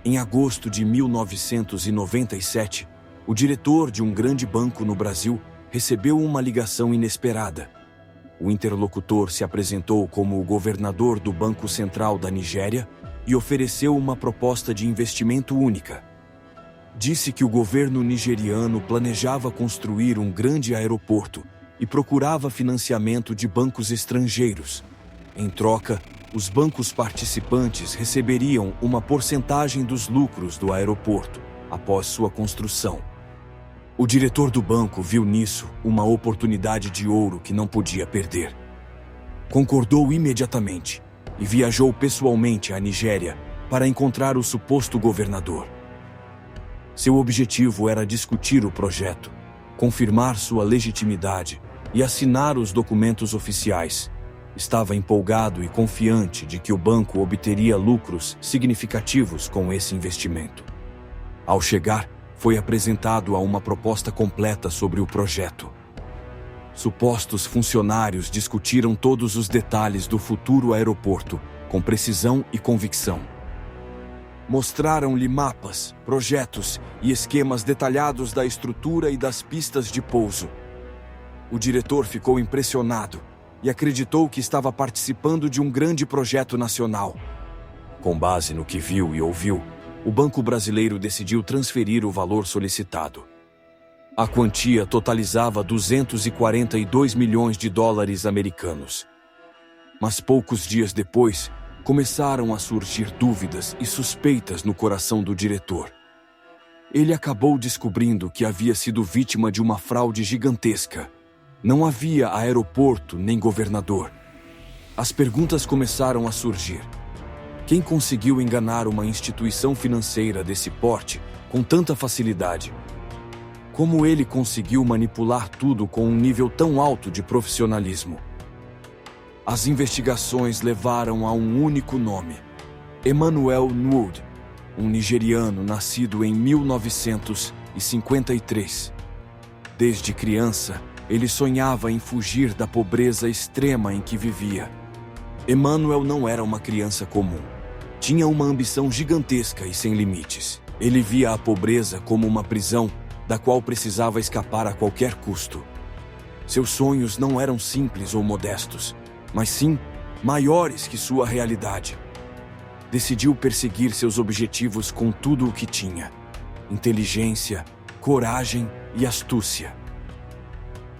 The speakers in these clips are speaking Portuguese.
Em agosto de 1997, o diretor de um grande banco no Brasil recebeu uma ligação inesperada. O interlocutor se apresentou como o governador do Banco Central da Nigéria e ofereceu uma proposta de investimento única. Disse que o governo nigeriano planejava construir um grande aeroporto e procurava financiamento de bancos estrangeiros. Em troca, os bancos participantes receberiam uma porcentagem dos lucros do aeroporto após sua construção. O diretor do banco viu nisso uma oportunidade de ouro que não podia perder. Concordou imediatamente e viajou pessoalmente à Nigéria para encontrar o suposto governador. Seu objetivo era discutir o projeto, confirmar sua legitimidade e assinar os documentos oficiais. Estava empolgado e confiante de que o banco obteria lucros significativos com esse investimento. Ao chegar, foi apresentado a uma proposta completa sobre o projeto. Supostos funcionários discutiram todos os detalhes do futuro aeroporto com precisão e convicção. Mostraram-lhe mapas, projetos e esquemas detalhados da estrutura e das pistas de pouso. O diretor ficou impressionado e acreditou que estava participando de um grande projeto nacional. Com base no que viu e ouviu, o Banco Brasileiro decidiu transferir o valor solicitado. A quantia totalizava 242 milhões de dólares americanos. Mas poucos dias depois, começaram a surgir dúvidas e suspeitas no coração do diretor. Ele acabou descobrindo que havia sido vítima de uma fraude gigantesca. Não havia aeroporto nem governador. As perguntas começaram a surgir. Quem conseguiu enganar uma instituição financeira desse porte com tanta facilidade? Como ele conseguiu manipular tudo com um nível tão alto de profissionalismo? As investigações levaram a um único nome: Emmanuel Nwood, um nigeriano nascido em 1953. Desde criança, ele sonhava em fugir da pobreza extrema em que vivia. Emmanuel não era uma criança comum. Tinha uma ambição gigantesca e sem limites. Ele via a pobreza como uma prisão da qual precisava escapar a qualquer custo. Seus sonhos não eram simples ou modestos, mas sim maiores que sua realidade. Decidiu perseguir seus objetivos com tudo o que tinha: inteligência, coragem e astúcia.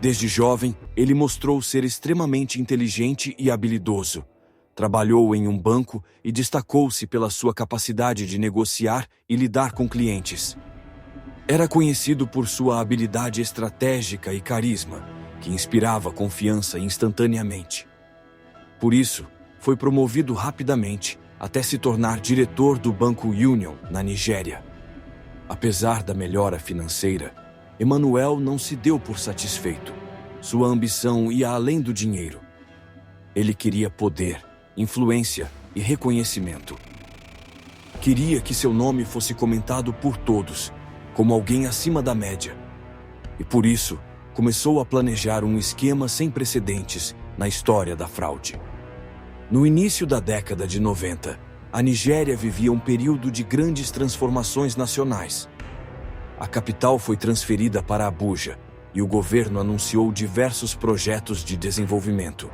Desde jovem, ele mostrou ser extremamente inteligente e habilidoso. Trabalhou em um banco e destacou-se pela sua capacidade de negociar e lidar com clientes. Era conhecido por sua habilidade estratégica e carisma, que inspirava confiança instantaneamente. Por isso, foi promovido rapidamente até se tornar diretor do Banco Union, na Nigéria. Apesar da melhora financeira, Emmanuel não se deu por satisfeito. Sua ambição ia além do dinheiro. Ele queria poder, influência e reconhecimento. Queria que seu nome fosse comentado por todos, como alguém acima da média. E por isso, começou a planejar um esquema sem precedentes na história da fraude. No início da década de 90, a Nigéria vivia um período de grandes transformações nacionais. A capital foi transferida para Abuja e o governo anunciou diversos projetos de desenvolvimento.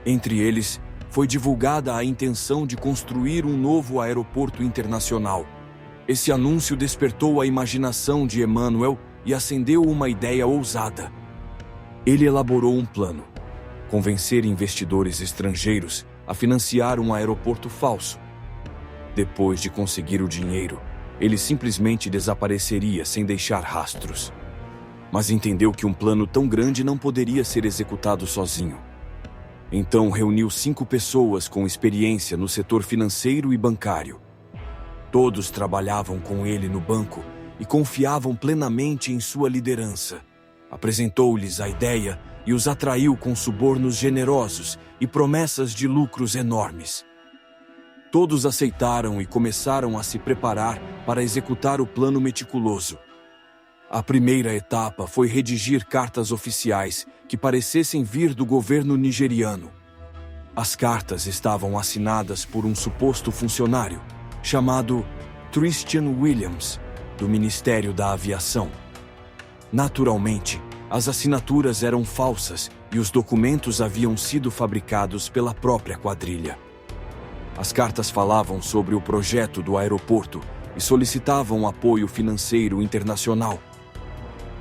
Entre eles, foi divulgada a intenção de construir um novo aeroporto internacional. Esse anúncio despertou a imaginação de Emmanuel e acendeu uma ideia ousada. Ele elaborou um plano: convencer investidores estrangeiros a financiar um aeroporto falso. Depois de conseguir o dinheiro, ele simplesmente desapareceria sem deixar rastros. Mas entendeu que um plano tão grande não poderia ser executado sozinho. Então reuniu 5 pessoas com experiência no setor financeiro e bancário. Todos trabalhavam com ele no banco e confiavam plenamente em sua liderança. Apresentou-lhes a ideia e os atraiu com subornos generosos e promessas de lucros enormes. Todos aceitaram e começaram a se preparar para executar o plano meticuloso. A primeira etapa foi redigir cartas oficiais que parecessem vir do governo nigeriano. As cartas estavam assinadas por um suposto funcionário, chamado Christian Williams, do Ministério da Aviação. Naturalmente, as assinaturas eram falsas e os documentos haviam sido fabricados pela própria quadrilha. As cartas falavam sobre o projeto do aeroporto e solicitavam apoio financeiro internacional.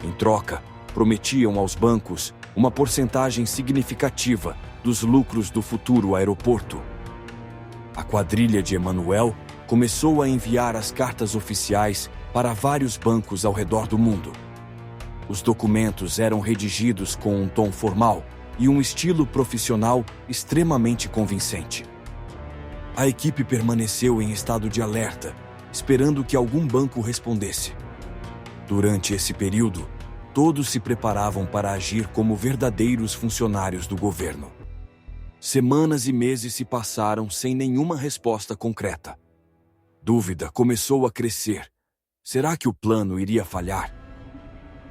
Em troca, prometiam aos bancos uma porcentagem significativa dos lucros do futuro aeroporto. A quadrilha de Emanuel começou a enviar as cartas oficiais para vários bancos ao redor do mundo. Os documentos eram redigidos com um tom formal e um estilo profissional extremamente convincente. A equipe permaneceu em estado de alerta, esperando que algum banco respondesse. Durante esse período, todos se preparavam para agir como verdadeiros funcionários do governo. Semanas e meses se passaram sem nenhuma resposta concreta. Dúvida começou a crescer. Será que o plano iria falhar?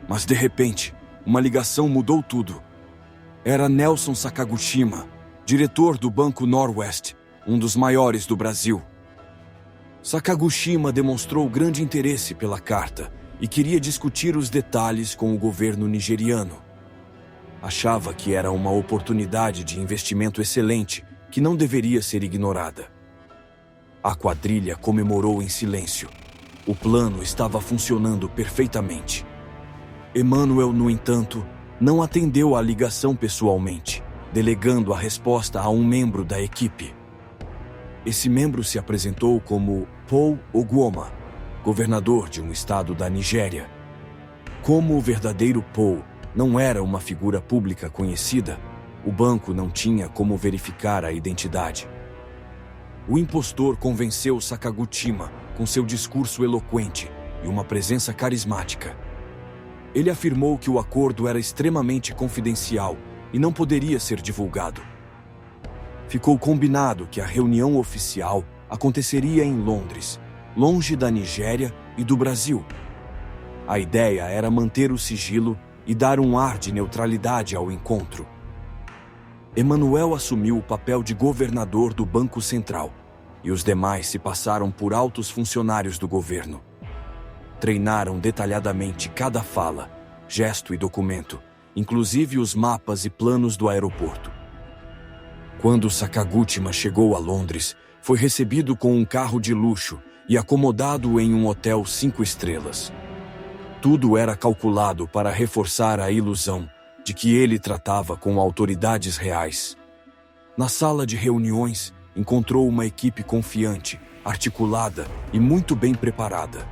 Mas, de repente, uma ligação mudou tudo. Era Nelson Sakaguchima, diretor do Banco Norwest, um dos maiores do Brasil. Sakaguchima demonstrou grande interesse pela carta e queria discutir os detalhes com o governo nigeriano. Achava que era uma oportunidade de investimento excelente que não deveria ser ignorada. A quadrilha comemorou em silêncio. O plano estava funcionando perfeitamente. Emanuel, no entanto, não atendeu à ligação pessoalmente, delegando a resposta a um membro da equipe. Esse membro se apresentou como Paul Oguoma, governador de um estado da Nigéria. Como o verdadeiro Paul não era uma figura pública conhecida, o banco não tinha como verificar a identidade. O impostor convenceu Sakaguchima com seu discurso eloquente e uma presença carismática. Ele afirmou que o acordo era extremamente confidencial e não poderia ser divulgado. Ficou combinado que a reunião oficial aconteceria em Londres, longe da Nigéria e do Brasil. A ideia era manter o sigilo e dar um ar de neutralidade ao encontro. Emanuel assumiu o papel de governador do Banco Central e os demais se passaram por altos funcionários do governo. Treinaram detalhadamente cada fala, gesto e documento, inclusive os mapas e planos do aeroporto. Quando Sakaguchima chegou a Londres, foi recebido com um carro de luxo e acomodado em um hotel 5 estrelas. Tudo era calculado para reforçar a ilusão de que ele tratava com autoridades reais. Na sala de reuniões, encontrou uma equipe confiante, articulada e muito bem preparada.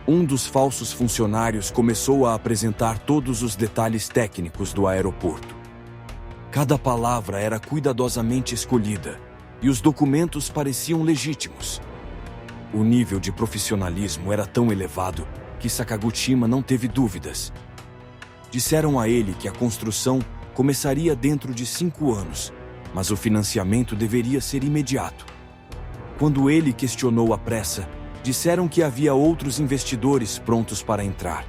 Um dos falsos funcionários começou a apresentar todos os detalhes técnicos do aeroporto. Cada palavra era cuidadosamente escolhida e os documentos pareciam legítimos. O nível de profissionalismo era tão elevado que Sakaguchima não teve dúvidas. Disseram a ele que a construção começaria dentro de 5 anos, mas o financiamento deveria ser imediato. Quando ele questionou a pressa, disseram que havia outros investidores prontos para entrar.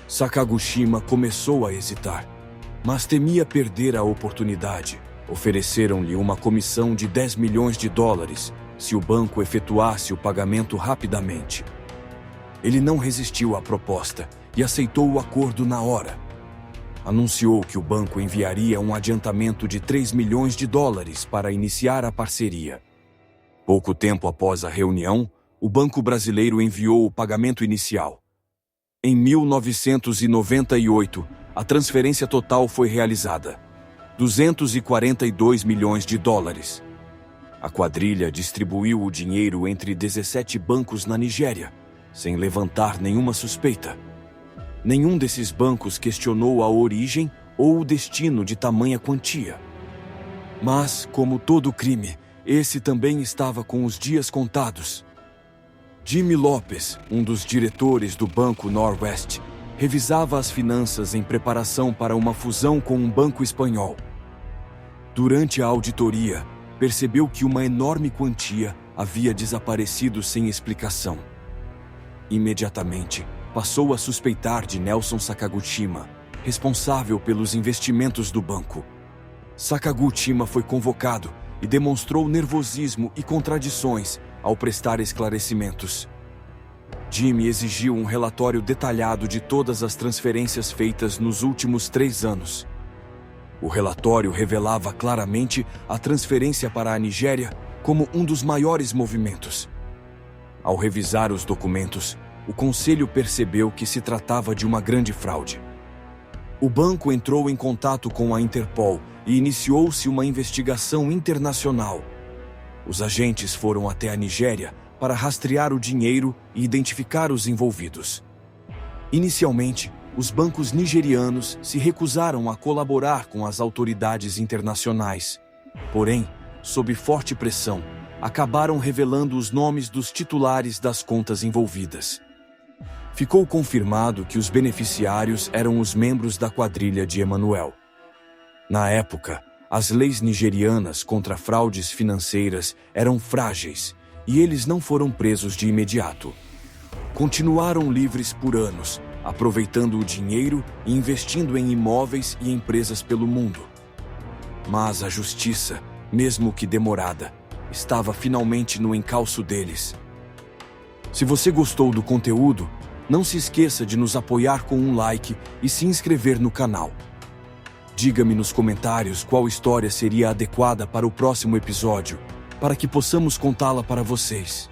Sakaguchima começou a hesitar, mas temia perder a oportunidade. Ofereceram-lhe uma comissão de $10 milhões se o banco efetuasse o pagamento rapidamente. Ele não resistiu à proposta e aceitou o acordo na hora. Anunciou que o banco enviaria um adiantamento de $3 milhões para iniciar a parceria. Pouco tempo após a reunião, o Banco Brasileiro enviou o pagamento inicial. Em 1998, a transferência total foi realizada: $242 milhões. A quadrilha distribuiu o dinheiro entre 17 bancos na Nigéria, sem levantar nenhuma suspeita. Nenhum desses bancos questionou a origem ou o destino de tamanha quantia. Mas, como todo crime, esse também estava com os dias contados. Jimmy Lopes, um dos diretores do Banco Norwest, revisava as finanças em preparação para uma fusão com um banco espanhol. Durante a auditoria, percebeu que uma enorme quantia havia desaparecido sem explicação. Imediatamente, passou a suspeitar de Nelson Sakaguchima, responsável pelos investimentos do banco. Sakaguchima foi convocado e demonstrou nervosismo e contradições ao prestar esclarecimentos. Jimmy exigiu um relatório detalhado de todas as transferências feitas nos últimos 3 anos. O relatório revelava claramente a transferência para a Nigéria como um dos maiores movimentos. Ao revisar os documentos, o conselho percebeu que se tratava de uma grande fraude. O banco entrou em contato com a Interpol e iniciou-se uma investigação internacional. Os agentes foram até a Nigéria para rastrear o dinheiro e identificar os envolvidos. Inicialmente, os bancos nigerianos se recusaram a colaborar com as autoridades internacionais. Porém, sob forte pressão, acabaram revelando os nomes dos titulares das contas envolvidas. Ficou confirmado que os beneficiários eram os membros da quadrilha de Emmanuel. Na época, as leis nigerianas contra fraudes financeiras eram frágeis e eles não foram presos de imediato. Continuaram livres por anos, aproveitando o dinheiro e investindo em imóveis e empresas pelo mundo. Mas a justiça, mesmo que demorada, estava finalmente no encalço deles. Se você gostou do conteúdo, não se esqueça de nos apoiar com um like e se inscrever no canal. Diga-me nos comentários qual história seria adequada para o próximo episódio, para que possamos contá-la para vocês.